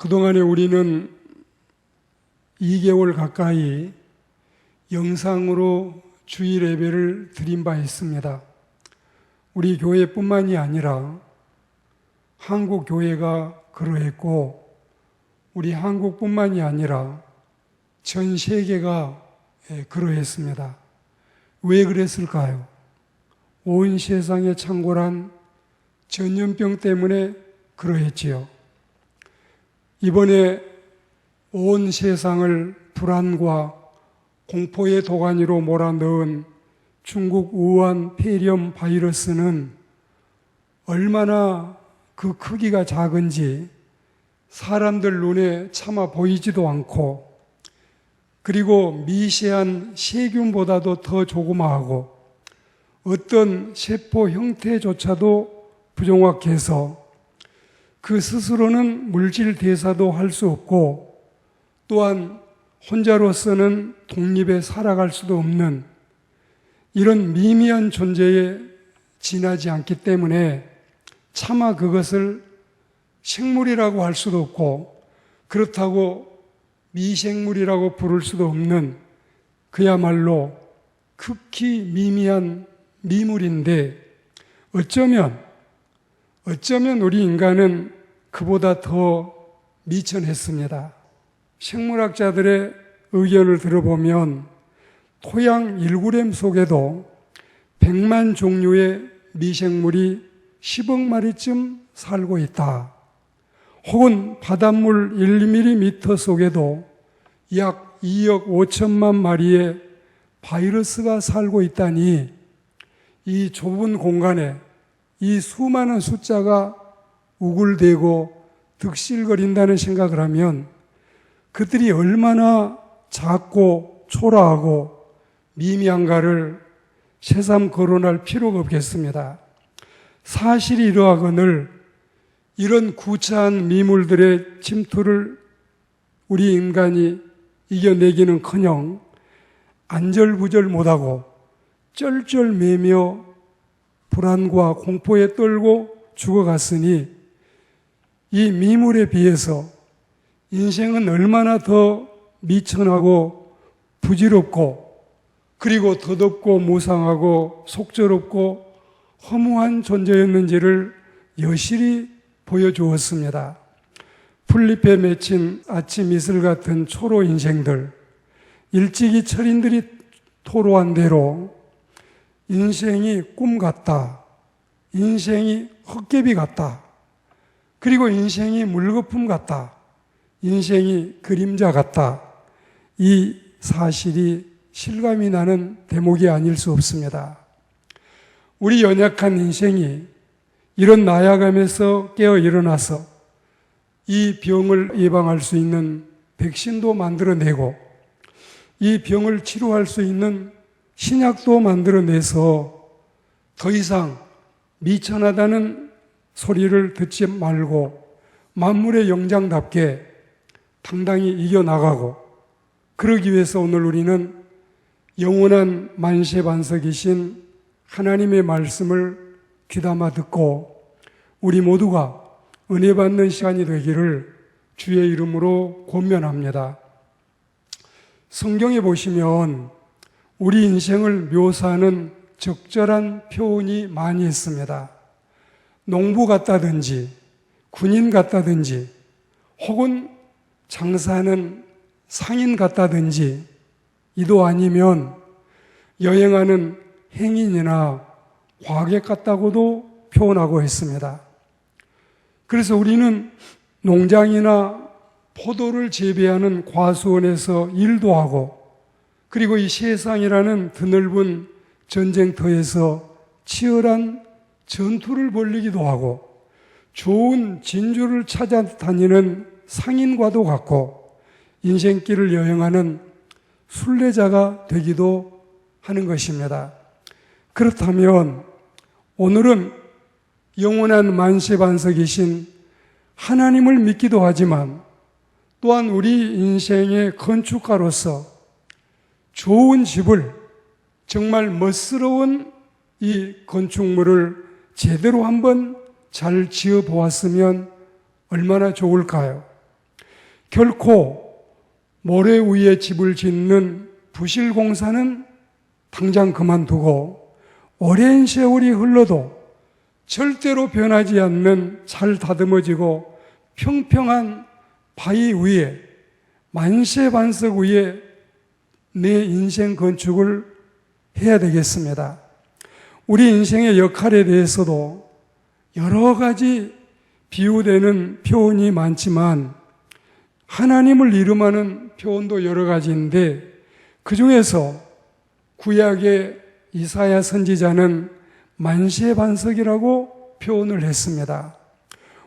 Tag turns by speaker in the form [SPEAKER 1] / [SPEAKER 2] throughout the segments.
[SPEAKER 1] 그동안에 우리는 2개월 가까이 영상으로 주일 예배를 드린 바 있습니다. 우리 교회뿐만이 아니라 한국 교회가 그러했고, 우리 한국뿐만이 아니라 전 세계가 그러했습니다. 왜 그랬을까요? 온 세상에 창궐한 전염병 때문에 그러했지요. 이번에 온 세상을 불안과 공포의 도가니로 몰아넣은 중국 우한 폐렴 바이러스는 얼마나 그 크기가 작은지 사람들 눈에 차마 보이지도 않고, 그리고 미세한 세균보다도 더 조그마하고 어떤 세포 형태조차도 부정확해서 그 스스로는 물질 대사도 할 수 없고, 또한 혼자로서는 독립에 살아갈 수도 없는 이런 미미한 존재에 지나지 않기 때문에 차마 그것을 생물이라고 할 수도 없고, 그렇다고 미생물이라고 부를 수도 없는 그야말로 극히 미미한 미물인데, 어쩌면 우리 인간은 그보다 더 미천했습니다. 생물학자들의 의견을 들어보면 토양 1g 속에도 100만 종류의 미생물이 10억 마리쯤 살고 있다. 혹은 바닷물 1mm 속에도 약 2억 5천만 마리의 바이러스가 살고 있다니, 이 좁은 공간에 이 수많은 숫자가 우글대고 득실거린다는 생각을 하면 그들이 얼마나 작고 초라하고 미미한가를 새삼 거론할 필요가 없겠습니다. 사실이 이러하거늘 이런 구차한 미물들의 침투를 우리 인간이 이겨내기는커녕 안절부절 못하고 쩔쩔매며 불안과 공포에 떨고 죽어갔으니, 이 미물에 비해서 인생은 얼마나 더 미천하고 부질없고, 그리고 더덥고 무상하고 속절없고 허무한 존재였는지를 여실히 보여주었습니다. 풀잎에 맺힌 아침 이슬 같은 초로 인생들, 일찍이 철인들이 토로한 대로 인생이 꿈 같다, 인생이 헛개비 같다, 그리고 인생이 물거품 같다, 인생이 그림자 같다, 이 사실이 실감이 나는 대목이 아닐 수 없습니다. 우리 연약한 인생이 이런 나약함에서 깨어 일어나서 이 병을 예방할 수 있는 백신도 만들어내고, 이 병을 치료할 수 있는 신약도 만들어내서 더 이상 미천하다는 소리를 듣지 말고 만물의 영장답게 당당히 이겨나가고, 그러기 위해서 오늘 우리는 영원한 만세반석이신 하나님의 말씀을 귀담아 듣고 우리 모두가 은혜 받는 시간이 되기를 주의 이름으로 권면합니다. 성경에 보시면 우리 인생을 묘사하는 적절한 표현이 많이 있습니다. 농부 같다든지 군인 같다든지 혹은 장사하는 상인 같다든지, 이도 아니면 여행하는 행인이나 과객 같다고도 표현하고 있습니다. 그래서 우리는 농장이나 포도를 재배하는 과수원에서 일도 하고, 그리고 이 세상이라는 드넓은 전쟁터에서 치열한 전투를 벌이기도 하고, 좋은 진주를 찾아다니는 상인과도 같고, 인생길을 여행하는 순례자가 되기도 하는 것입니다. 그렇다면 오늘은 영원한 만세반석이신 하나님을 믿기도 하지만, 또한 우리 인생의 건축가로서 좋은 집을, 정말 멋스러운 이 건축물을 제대로 한번 잘 지어 보았으면 얼마나 좋을까요? 결코 모래 위에 집을 짓는 부실공사는 당장 그만두고 오랜 세월이 흘러도 절대로 변하지 않는 잘 다듬어지고 평평한 바위 위에 만세반석 위에 내 인생 건축을 해야 되겠습니다. 우리 인생의 역할에 대해서도 여러 가지 비유되는 표현이 많지만 하나님을 이름하는 표현도 여러 가지인데 그 중에서 구약의 이사야 선지자는 만세반석이라고 표현을 했습니다.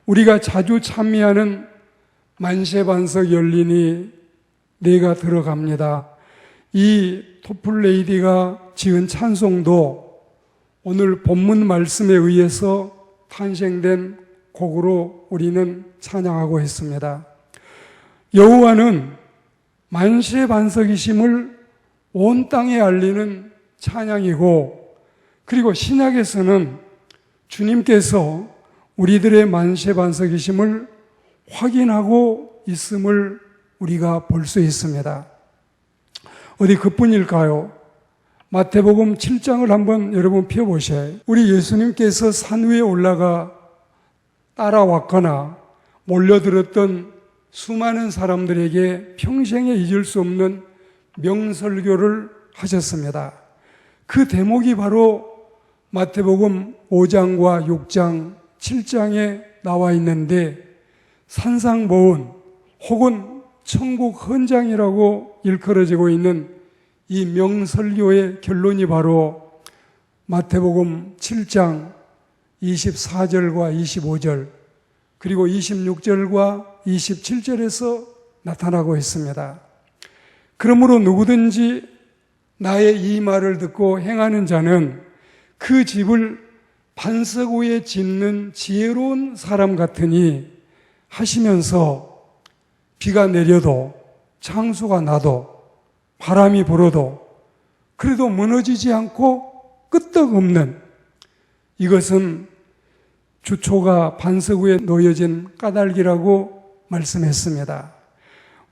[SPEAKER 1] 우리가 자주 찬미하는 만세반석 열리니 내가 들어갑니다. 이 토플레이디가 지은 찬송도 오늘 본문 말씀에 의해서 탄생된 곡으로 우리는 찬양하고 있습니다. 여호와는 만세반석이심을 온 땅에 알리는 찬양이고, 그리고 신약에서는 주님께서 우리들의 만세반석이심을 확인하고 있음을 우리가 볼 수 있습니다. 어디 그뿐일까요? 마태복음 7장을 한번 여러분 펴보세요. 우리 예수님께서 산 위에 올라가 따라왔거나 몰려들었던 수많은 사람들에게 평생에 잊을 수 없는 명설교를 하셨습니다. 그 대목이 바로 마태복음 5장과 6장, 7장에 나와 있는데 산상보훈 혹은 천국 헌장이라고 일컬어지고 있는 이 명설교의 결론이 바로 마태복음 7장 24절과 25절 그리고 26절과 27절에서 나타나고 있습니다. 그러므로 누구든지 나의 이 말을 듣고 행하는 자는 그 집을 반석 위에 짓는 지혜로운 사람 같으니 하시면서 비가 내려도 창수가 나도 바람이 불어도 그래도 무너지지 않고 끄떡없는, 이것은 주초가 반석 위에 놓여진 까닭이라고 말씀했습니다.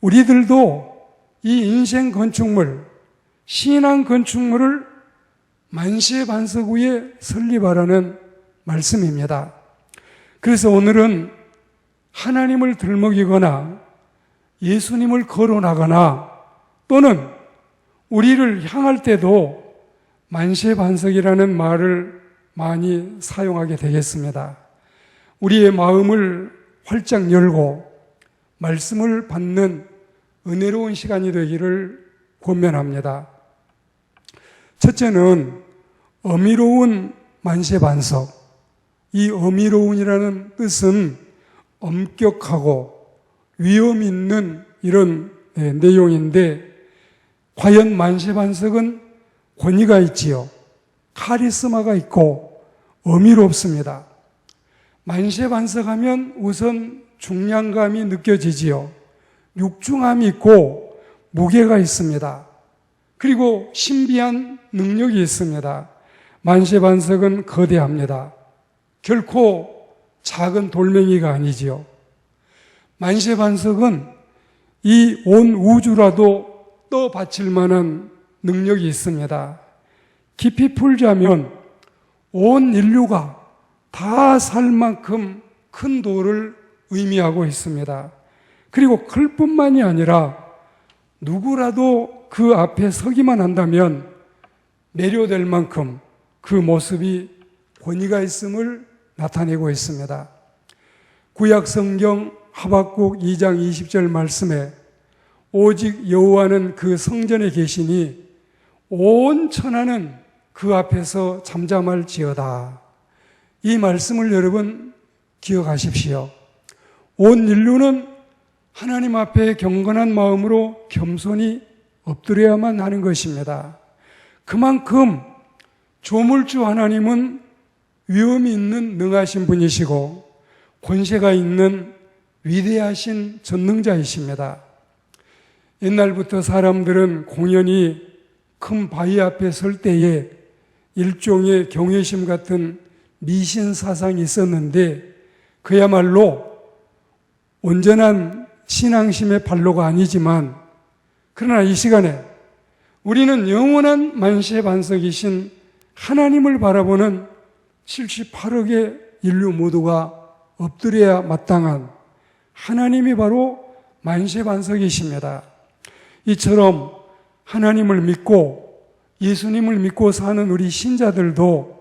[SPEAKER 1] 우리들도 이 인생 건축물, 신앙 건축물을 만세반석 위에 설립하라는 말씀입니다. 그래서 오늘은 하나님을 들먹이거나 예수님을 거론하거나 또는 우리를 향할 때도 만세반석이라는 말을 많이 사용하게 되겠습니다. 우리의 마음을 활짝 열고 말씀을 받는 은혜로운 시간이 되기를 권면합니다. 첫째는 어미로운 만세반석. 이 어미로운이라는 뜻은 엄격하고 위험 있는 이런 내용인데, 과연 만세반석은 권위가 있지요. 카리스마가 있고 어미롭습니다. 만세반석하면 우선 중량감이 느껴지지요. 육중함이 있고 무게가 있습니다. 그리고 신비한 능력이 있습니다. 만세반석은 거대합니다. 결코 작은 돌멩이가 아니지요. 만세반석은 이 온 우주라도 떠받칠 만한 능력이 있습니다. 깊이 풀자면 온 인류가 다 살 만큼 큰 돌을 의미하고 있습니다. 그리고 클 뿐만이 아니라 누구라도 그 앞에 서기만 한다면 매료될 만큼 그 모습이 권위가 있음을 나타내고 있습니다. 구약 성경 하박국 2장 20절 말씀에 오직 여호와는 그 성전에 계시니 온 천하는 그 앞에서 잠잠할지어다. 이 말씀을 여러분 기억하십시오. 온 인류는 하나님 앞에 경건한 마음으로 겸손히 엎드려야만 하는 것입니다. 그만큼 조물주 하나님은 위엄이 있는 능하신 분이시고 권세가 있는 위대하신 전능자이십니다. 옛날부터 사람들은 공연히 큰 바위 앞에 설 때에 일종의 경외심 같은 미신 사상이 있었는데 그야말로 온전한 신앙심의 발로가 아니지만, 그러나 이 시간에 우리는 영원한 만세반석이신 하나님을 바라보는 78억의 인류 모두가 엎드려야 마땅한 하나님이 바로 만세반석이십니다. 이처럼 하나님을 믿고 예수님을 믿고 사는 우리 신자들도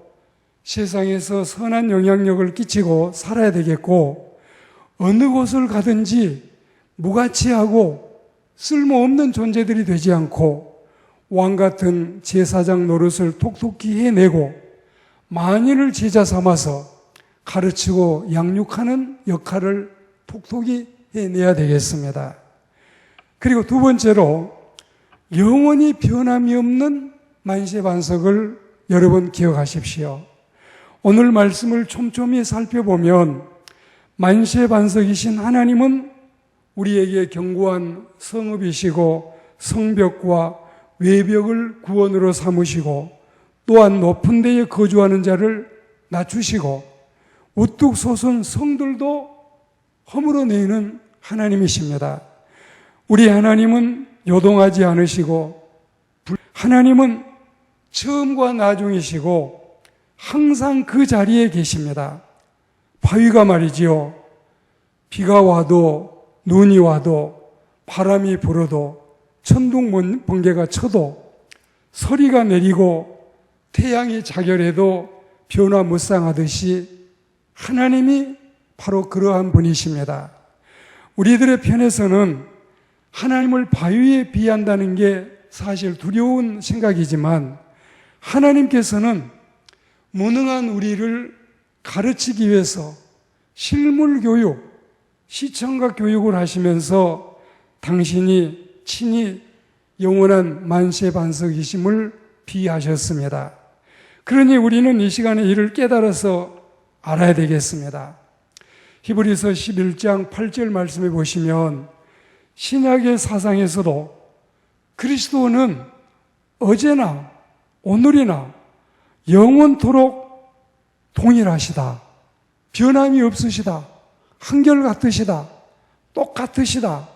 [SPEAKER 1] 세상에서 선한 영향력을 끼치고 살아야 되겠고, 어느 곳을 가든지 무가치하고 쓸모없는 존재들이 되지 않고 왕같은 제사장 노릇을 톡톡히 해내고 만인을 제자 삼아서 가르치고 양육하는 역할을 톡톡히 해내야 되겠습니다. 그리고 두 번째로 영원히 변함이 없는 만세반석을 여러분 기억하십시오. 오늘 말씀을 촘촘히 살펴보면 만세반석이신 하나님은 우리에게 견고한 성읍이시고 성벽과 외벽을 구원으로 삼으시고, 또한 높은 데에 거주하는 자를 낮추시고 우뚝 솟은 성들도 허물어내는 하나님이십니다. 우리 하나님은 요동하지 않으시고, 하나님은 처음과 나중이시고 항상 그 자리에 계십니다. 바위가 말이지요, 비가 와도 눈이 와도 바람이 불어도 천둥 번개가 쳐도 서리가 내리고 태양이 자결해도 변화무쌍하듯이 하나님이 바로 그러한 분이십니다. 우리들의 편에서는 하나님을 바위에 비한다는 게 사실 두려운 생각이지만, 하나님께서는 무능한 우리를 가르치기 위해서 실물 교육, 시청각 교육을 하시면서 당신이 친히 영원한 만세반석이심을 비하셨습니다. 그러니 우리는 이 시간에 이를 깨달아서 알아야 되겠습니다. 히브리서 11장 8절 말씀에 보시면 신약의 사상에서도 그리스도는 어제나 오늘이나 영원토록 동일하시다, 변함이 없으시다, 한결같으시다, 똑같으시다,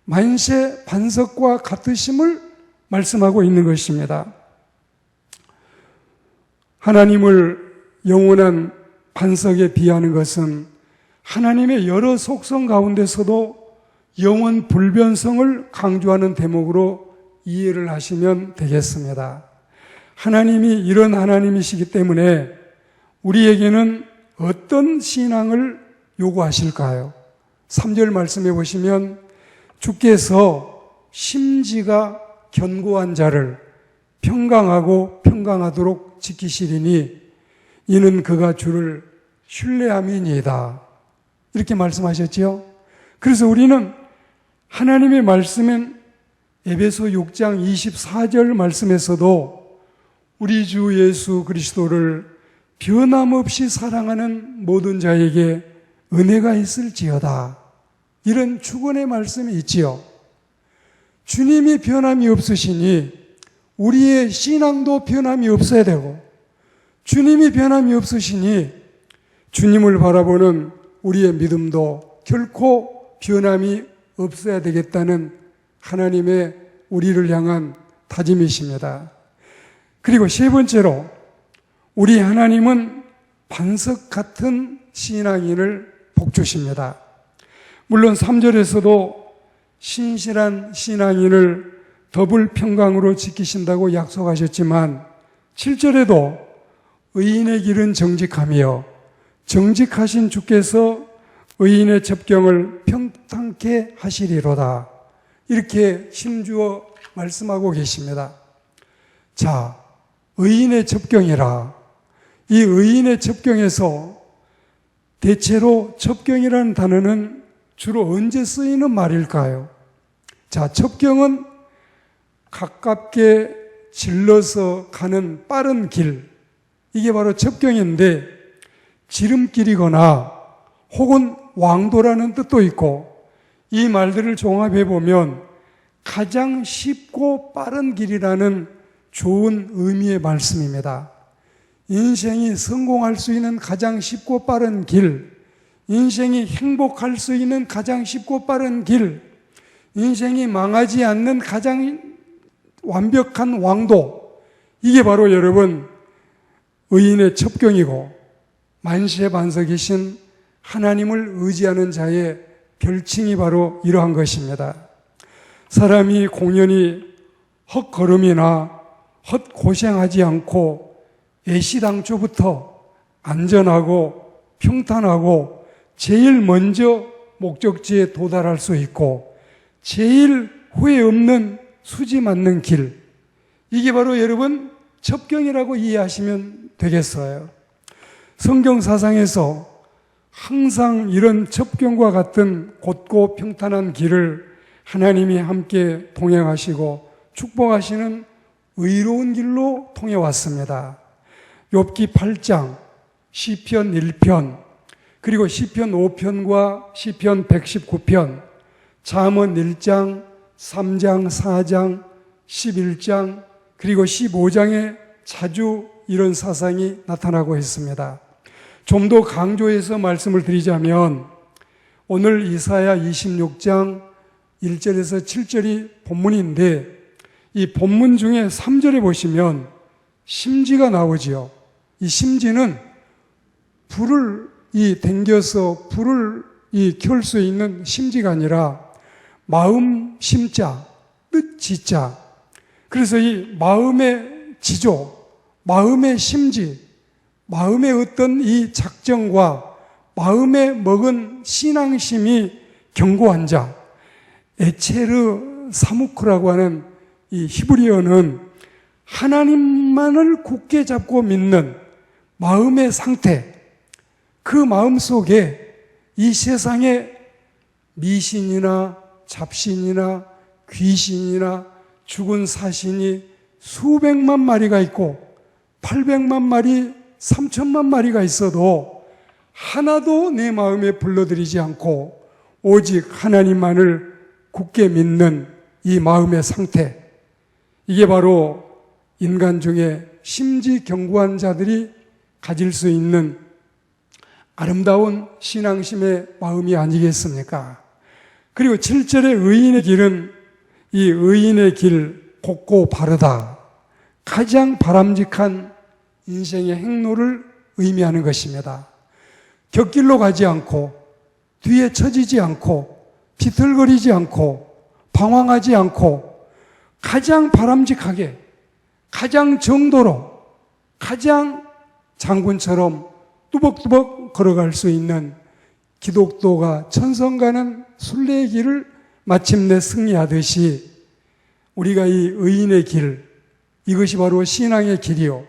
[SPEAKER 1] 만세 반석과 같으심을 말씀하고 있는 것입니다. 하나님을 영원한 반석에 비하는 것은 하나님의 여러 속성 가운데서도 영원 불변성을 강조하는 대목으로 이해를 하시면 되겠습니다. 하나님이 이런 하나님이시기 때문에 우리에게는 어떤 신앙을 요구하실까요? 3절 말씀해 보시면 주께서 심지가 견고한 자를 평강하고 평강하도록 지키시리니 이는 그가 주를 신뢰함이니이다, 이렇게 말씀하셨지요. 그래서 우리는 하나님의 말씀인 에베소 6장 24절 말씀에서도 우리 주 예수 그리스도를 변함없이 사랑하는 모든 자에게 은혜가 있을지어다, 이런 축원의 말씀이 있지요. 주님이 변함이 없으시니 우리의 신앙도 변함이 없어야 되고, 주님이 변함이 없으시니 주님을 바라보는 우리의 믿음도 결코 변함이 없어야 되겠다는 하나님의 우리를 향한 다짐이십니다. 그리고 세 번째로 우리 하나님은 반석 같은 신앙인을 복주십니다. 물론 3절에서도 신실한 신앙인을 더블 평강으로 지키신다고 약속하셨지만 7절에도 의인의 길은 정직하며 정직하신 주께서 의인의 접경을 평탄케 하시리로다, 이렇게 힘주어 말씀하고 계십니다. 자, 의인의 접경이라, 이 의인의 접경에서 대체로 접경이라는 단어는 주로 언제 쓰이는 말일까요? 자, 접경은 가깝게 질러서 가는 빠른 길, 이게 바로 접경인데 지름길이거나 혹은 왕도라는 뜻도 있고, 이 말들을 종합해 보면 가장 쉽고 빠른 길이라는 좋은 의미의 말씀입니다. 인생이 성공할 수 있는 가장 쉽고 빠른 길, 인생이 행복할 수 있는 가장 쉽고 빠른 길, 인생이 망하지 않는 가장 완벽한 왕도, 이게 바로 여러분 의인의 첩경이고 만세반석이신 하나님을 의지하는 자의 별칭이 바로 이러한 것입니다. 사람이 공연히 헛걸음이나 헛고생하지 않고 애시당초부터 안전하고 평탄하고 제일 먼저 목적지에 도달할 수 있고 제일 후회 없는 수지 맞는 길, 이게 바로 여러분 첩경이라고 이해하시면 되겠어요. 성경 사상에서 항상 이런 첩경과 같은 곧고 평탄한 길을 하나님이 함께 동행하시고 축복하시는 의로운 길로 통해 왔습니다. 욥기 8장, 시편 1편, 그리고 시편 5편과 시편 119편, 잠언 1장, 3장, 4장, 11장, 그리고 15장에 자주 이런 사상이 나타나고 있습니다. 좀 더 강조해서 말씀을 드리자면 오늘 이사야 26장 1절에서 7절이 본문인데 이 본문 중에 3절에 보시면 심지가 나오지요. 이 심지는 불을 당겨서 불을 켤 수 있는 심지가 아니라 마음 심자, 뜻 지자. 그래서 이 마음의 지조, 마음의 심지, 마음의 어떤 이 작정과 마음에 먹은 신앙심이 견고한 자, 에체르 사무크라고 하는 이 히브리어는 하나님만을 굳게 잡고 믿는 마음의 상태, 그 마음 속에 이 세상에 미신이나 잡신이나 귀신이나 죽은 사신이 수백만 마리가 있고 800만 마리, 3천만 마리가 있어도 하나도 내 마음에 불러들이지 않고 오직 하나님만을 굳게 믿는 이 마음의 상태, 이게 바로 인간 중에 심지 견고한 자들이 가질 수 있는 아름다운 신앙심의 마음이 아니겠습니까? 그리고 7절의 의인의 길은 이 의인의 길 곧고 바르다, 가장 바람직한 인생의 행로를 의미하는 것입니다. 곁길로 가지 않고 뒤에 처지지 않고 비틀거리지 않고 방황하지 않고 가장 바람직하게, 가장 정도로, 가장 장군처럼 뚜벅뚜벅 걸어갈 수 있는 기독도가 천성 가는 순례의 길을 마침내 승리하듯이 우리가 이 의인의 길, 이것이 바로 신앙의 길이요,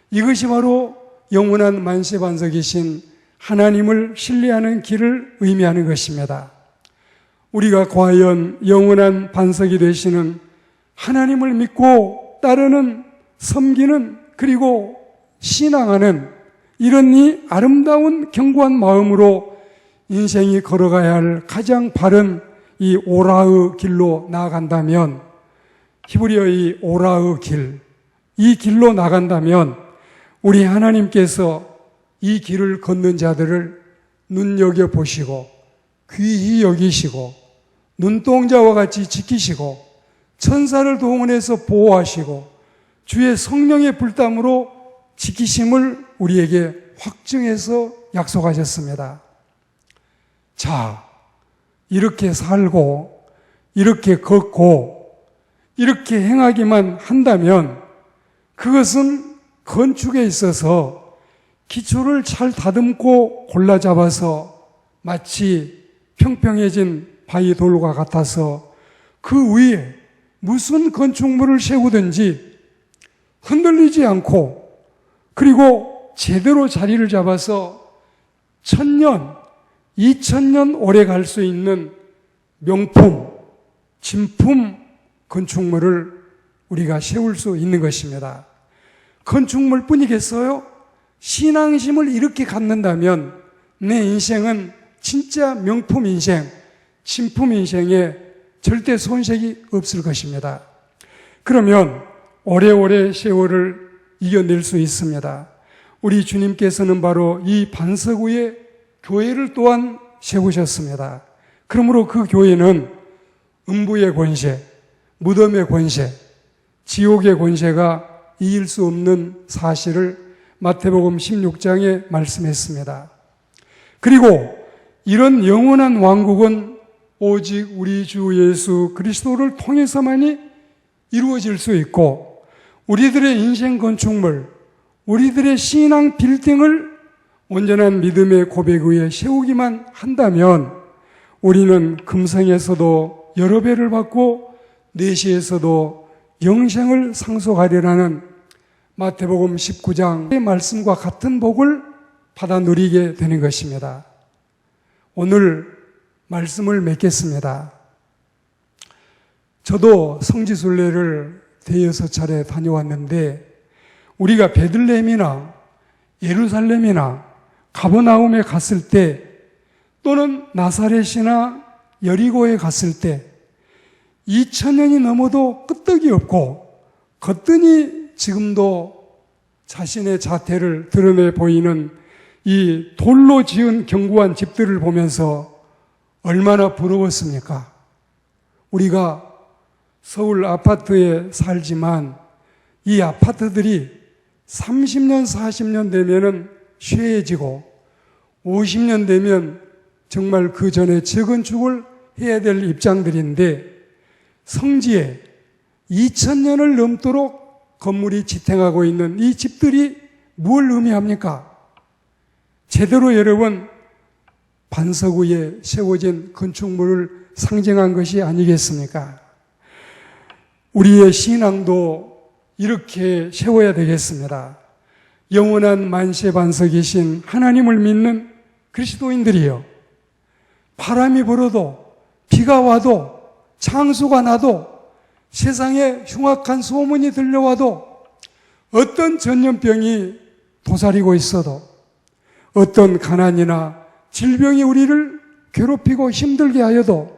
[SPEAKER 1] 이것이 바로 영원한 만세반석이신 하나님을 신뢰하는 길을 의미하는 것입니다. 우리가 과연 영원한 반석이 되시는 하나님을 믿고 따르는, 섬기는, 그리고 신앙하는 이런 이 아름다운 견고한 마음으로 인생이 걸어가야 할 가장 바른 이 오라의 길로 나아간다면, 히브리어의 오라의 길, 이 길로 나간다면 우리 하나님께서 이 길을 걷는 자들을 눈여겨보시고 귀히 여기시고 눈동자와 같이 지키시고 천사를 동원해서 보호하시고 주의 성령의 불담으로 지키심을 우리에게 확증해서 약속하셨습니다. 자, 이렇게 살고 이렇게 걷고 이렇게 행하기만 한다면 그것은 건축에 있어서 기초를 잘 다듬고 골라 잡아서 마치 평평해진 바위 돌과 같아서 그 위에 무슨 건축물을 세우든지 흔들리지 않고 그리고 제대로 자리를 잡아서 1000년, 2000년 오래 갈 수 있는 명품, 진품 건축물을 우리가 세울 수 있는 것입니다. 건축물 뿐이겠어요? 신앙심을 이렇게 갖는다면 내 인생은 진짜 명품 인생, 진품 인생에 절대 손색이 없을 것입니다. 그러면 오래오래 세월을 이겨낼 수 있습니다. 우리 주님께서는 바로 이 반석 위에 교회를 또한 세우셨습니다. 그러므로 그 교회는 음부의 권세, 무덤의 권세, 지옥의 권세가 이길 수 없는 사실을 마태복음 16장에 말씀했습니다. 그리고 이런 영원한 왕국은 오직 우리 주 예수 그리스도를 통해서만이 이루어질 수 있고, 우리들의 인생 건축물, 우리들의 신앙 빌딩을 온전한 믿음의 고백 위에 세우기만 한다면 우리는 금생에서도 여러 배를 받고 내시에서도 영생을 상속하리라는 마태복음 19장의 말씀과 같은 복을 받아 누리게 되는 것입니다. 오늘 말씀을 맺겠습니다. 저도 성지순례를 대여섯 차례 다녀왔는데, 우리가 베들레헴이나 예루살렘이나 가버나움에 갔을 때, 또는 나사렛이나 여리고에 갔을 때 2000년이 넘어도 끄떡이 없고 거뜬히 지금도 자신의 자태를 드러내 보이는 이 돌로 지은 견고한 집들을 보면서 얼마나 부러웠습니까? 우리가 서울 아파트에 살지만 이 아파트들이 30년, 40년 되면은 쇠해지고 50년 되면 정말 그 전에 재건축을 해야 될 입장들인데, 성지에 2000년을 넘도록 건물이 지탱하고 있는 이 집들이 뭘 의미합니까? 제대로 여러분 반석 위에 세워진 건축물을 상징한 것이 아니겠습니까? 우리의 신앙도 이렇게 세워야 되겠습니다. 영원한 만세 반석이신 하나님을 믿는 그리스도인들이요, 바람이 불어도 비가 와도 창수가 나도 세상에 흉악한 소문이 들려와도 어떤 전염병이 도사리고 있어도 어떤 가난이나 질병이 우리를 괴롭히고 힘들게 하여도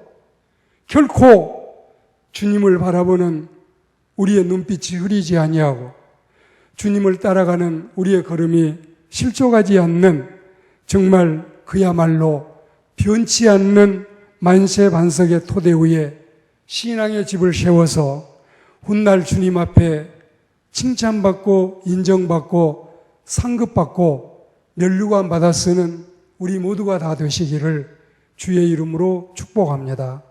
[SPEAKER 1] 결코 주님을 바라보는 우리의 눈빛이 흐리지 아니하고 주님을 따라가는 우리의 걸음이 실족하지 않는, 정말 그야말로 변치 않는 만세 반석의 토대 위에 신앙의 집을 세워서 훗날 주님 앞에 칭찬받고 인정받고 상급받고 면류관 받아 쓰는 우리 모두가 다 되시기를 주의 이름으로 축복합니다.